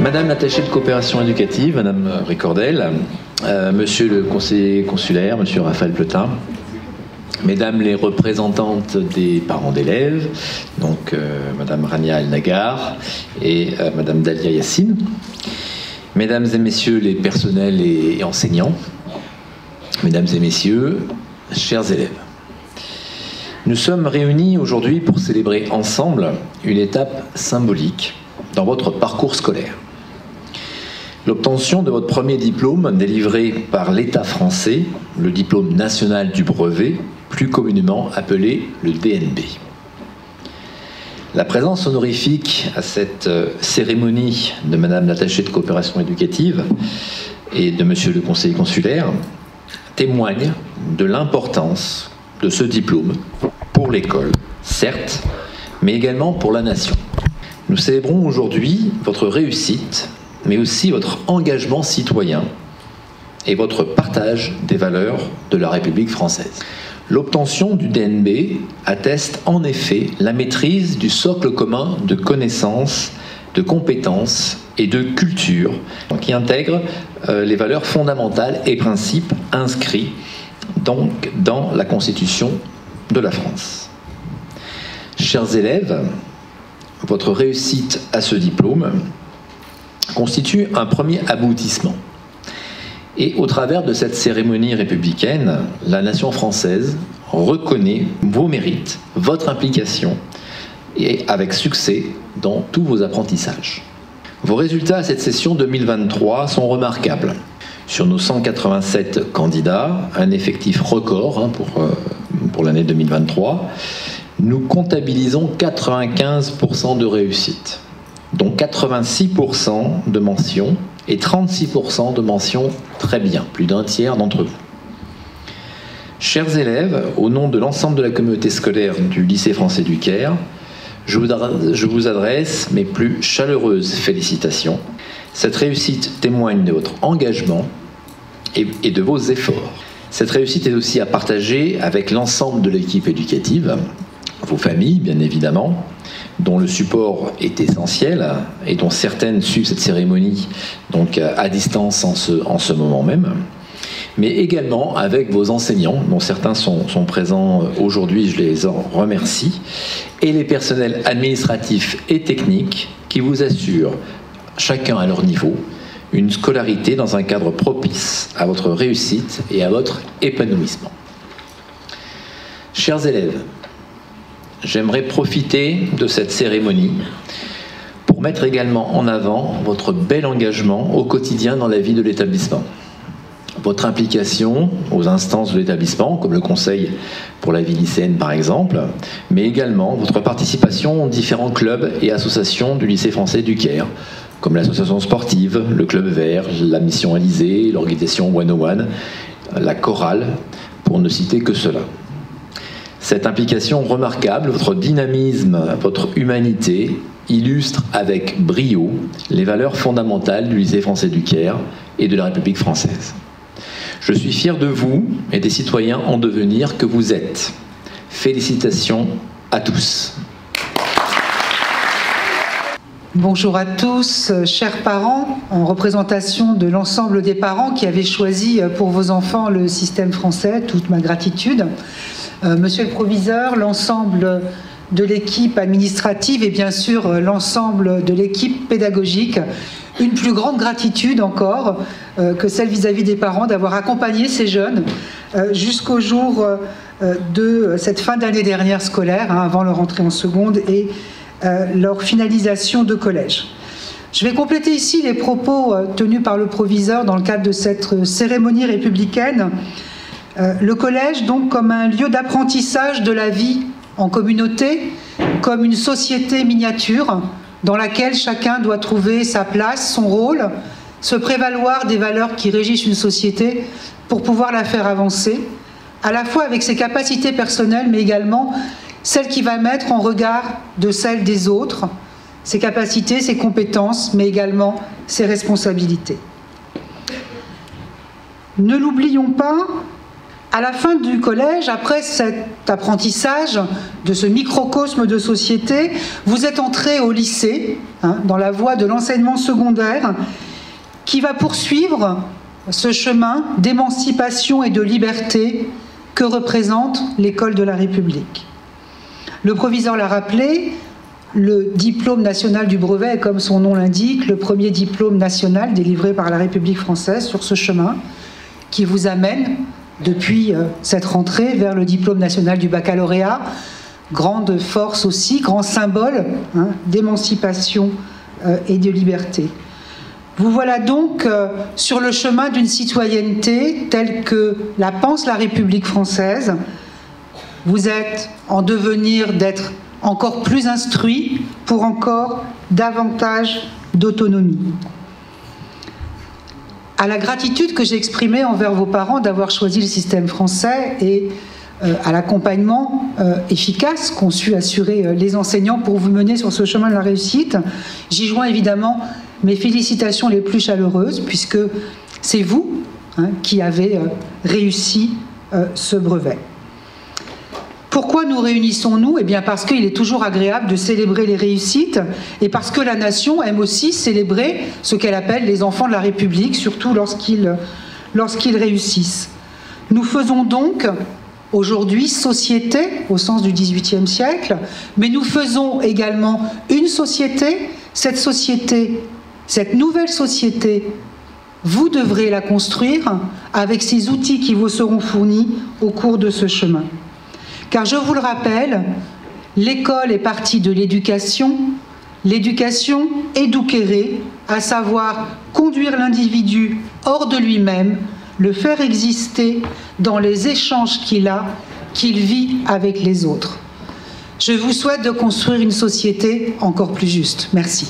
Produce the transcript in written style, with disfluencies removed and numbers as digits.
Madame l'attachée de coopération éducative, Madame Ricordel, Monsieur le conseiller consulaire, Monsieur Raphaël Pletin, Mesdames les représentantes des parents d'élèves, donc Madame Rania El-Nagar et Madame Dalia Yassine, Mesdames et Messieurs les personnels et enseignants, Mesdames et Messieurs, chers élèves. Nous sommes réunis aujourd'hui pour célébrer ensemble une étape symbolique dans votre parcours scolaire. L'obtention de votre premier diplôme délivré par l'État français, le diplôme national du brevet, plus communément appelé le DNB. La présence honorifique à cette cérémonie de Madame l'attachée de coopération éducative et de Monsieur le conseiller consulaire témoigne de l'importance de ce diplôme pour l'école, certes, mais également pour la nation. Nous célébrons aujourd'hui votre réussite, mais aussi votre engagement citoyen et votre partage des valeurs de la République française. L'obtention du DNB atteste en effet la maîtrise du socle commun de connaissances, de compétences et de culture qui intègre les valeurs fondamentales et principes inscrits donc dans la Constitution de la France. Chers élèves, votre réussite à ce diplôme constitue un premier aboutissement. Et au travers de cette cérémonie républicaine, la nation française reconnaît vos mérites, votre implication, et avec succès dans tous vos apprentissages. Vos résultats à cette session 2023 sont remarquables. Sur nos 187 candidats, un effectif record pour l'année 2023, nous comptabilisons 95% de réussite, dont 86% de mentions et 36% de mentions très bien, plus d'un tiers d'entre vous. Chers élèves, au nom de l'ensemble de la communauté scolaire du lycée français du Caire, je vous adresse mes plus chaleureuses félicitations. Cette réussite témoigne de votre engagement et de vos efforts. Cette réussite est aussi à partager avec l'ensemble de l'équipe éducative, vos familles bien évidemment, dont le support est essentiel et dont certaines suivent cette cérémonie donc à distance en ce moment même, mais également avec vos enseignants, dont certains sont présents aujourd'hui, je les en remercie, et les personnels administratifs et techniques qui vous assurent, chacun à leur niveau, une scolarité dans un cadre propice à votre réussite et à votre épanouissement. Chers élèves, j'aimerais profiter de cette cérémonie pour mettre également en avant votre bel engagement au quotidien dans la vie de l'établissement. Votre implication aux instances de l'établissement, comme le Conseil pour la vie lycéenne par exemple, mais également votre participation aux différents clubs et associations du lycée français du Caire, comme l'association sportive, le club vert, la mission Alizé, l'organisation 101, la chorale, pour ne citer que cela. Cette implication remarquable, votre dynamisme, votre humanité, illustre avec brio les valeurs fondamentales du lycée français du Caire et de la République française. Je suis fier de vous et des citoyens en devenir que vous êtes. Félicitations à tous. Bonjour à tous, chers parents, en représentation de l'ensemble des parents qui avaient choisi pour vos enfants le système français, toute ma gratitude. Monsieur le proviseur, l'ensemble de l'équipe administrative et bien sûr l'ensemble de l'équipe pédagogique, une plus grande gratitude encore que celle vis-à-vis des parents d'avoir accompagné ces jeunes jusqu'au jour de cette fin d'année dernière scolaire, avant leur entrée en seconde et leur finalisation de collège. Je vais compléter ici les propos tenus par le proviseur dans le cadre de cette cérémonie républicaine. Le collège, donc, comme un lieu d'apprentissage de la vie en communauté, comme une société miniature dans laquelle chacun doit trouver sa place, son rôle, se prévaloir des valeurs qui régissent une société pour pouvoir la faire avancer, à la fois avec ses capacités personnelles, mais également celles qu'il va mettre en regard de celles des autres, ses capacités, ses compétences, mais également ses responsabilités. Ne l'oublions pas, À la fin du collège, après cet apprentissage de ce microcosme de société, vous êtes entré au lycée, dans la voie de l'enseignement secondaire, qui va poursuivre ce chemin d'émancipation et de liberté que représente l'école de la République. Le proviseur l'a rappelé, le diplôme national du brevet est, comme son nom l'indique, le premier diplôme national délivré par la République française sur ce chemin qui vous amène, depuis cette rentrée, vers le diplôme national du baccalauréat, grande force aussi, grand symbole d'émancipation et de liberté. Vous voilà donc sur le chemin d'une citoyenneté telle que la pense la République française. Vous êtes en devenir d'être encore plus instruit pour encore davantage d'autonomie. À la gratitude que j'ai exprimée envers vos parents d'avoir choisi le système français et à l'accompagnement efficace qu'ont su assurer les enseignants pour vous mener sur ce chemin de la réussite, j'y joins évidemment mes félicitations les plus chaleureuses, puisque c'est vous qui avez réussi ce brevet. Pourquoi nous réunissons-nous? Eh bien parce qu'il est toujours agréable de célébrer les réussites et parce que la nation aime aussi célébrer ce qu'elle appelle les enfants de la République, surtout lorsqu'ils réussissent. Nous faisons donc aujourd'hui société au sens du XVIIIe siècle, mais nous faisons également une société. Cette nouvelle société, vous devrez la construire avec ces outils qui vous seront fournis au cours de ce chemin. Car je vous le rappelle, l'école est partie de l'éducation éduquere, à savoir conduire l'individu hors de lui-même, le faire exister dans les échanges qu'il vit avec les autres. Je vous souhaite de construire une société encore plus juste. Merci.